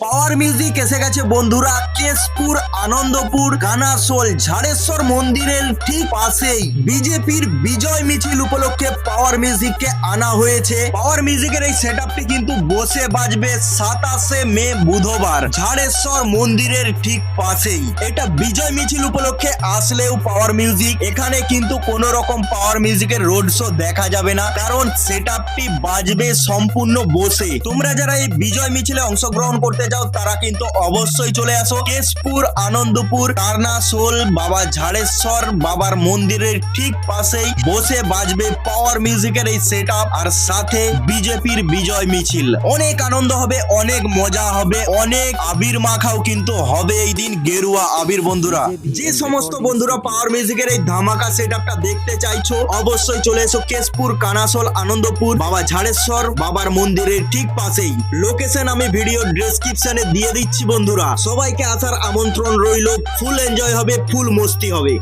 Power music এসে গেছে বন্ধুরা কেশপুর আনন্দপুর কানাসোল ঝাড়েশ্বর মন্দিরের ঠিক পাশেই বিজেপির বিজয় মিছিল উপলক্ষে পাওয়ার মিউজিককে আনা হয়েছে। পাওয়ার মিউজিকের এই সেটআপটি কিন্তু বসে বাজবে 27শে মে বুধবার ঝাড়েশ্বর মন্দিরের ঠিক পাশেই। এটা বিজয় মিছিল উপলক্ষে আসলেও পাওয়ার মিউজিক এখানে কিন্তু কোনো রকম পাওয়ার মিউজিকের রোড শো দেখা যাবে না, কারণ সেটআপটি বাজবে সম্পূর্ণ বসে। তোমরা যারা এই বিজয় মিছিলে অংশগ্রহণ করতে যাও তারা কিন্তু অবশ্যই চলে আসো কেশপুর আনন্দপুর কানাসোল বাবা ঝাড়েশ্বর বাবার মন্দিরের ঠিক পাশেই বসে বাজবে পাওয়ার মিউজিকের এই সেটআপ, আর সাথে বিজেপির বিজয় মিছিল। অনেক আনন্দ হবে, অনেক মজা হবে, অনেক আবির মাখাও কিন্তু হবে এই দিন, গেরুয়া আবির। বন্ধুরা, যে সমস্ত বন্ধুরা পাওয়ার মিউজিকের এই ধামাকা সেটআপটা দেখতে চাইছো অবশ্যই চলে এসো কেশপুর কানাসোল আনন্দপুর বাবা ঝাড়েশ্বর বাবার মন্দিরের ঠিক পাশেই। লোকেশন আমি ভিডিও ডেসক্রিপশনে দিয়ে দিচ্ছি বন্ধুরা, সবাইকে আসার আমন্ত্রণ রইল। ফুল এনজয় হবে, ফুল মস্তি হবে।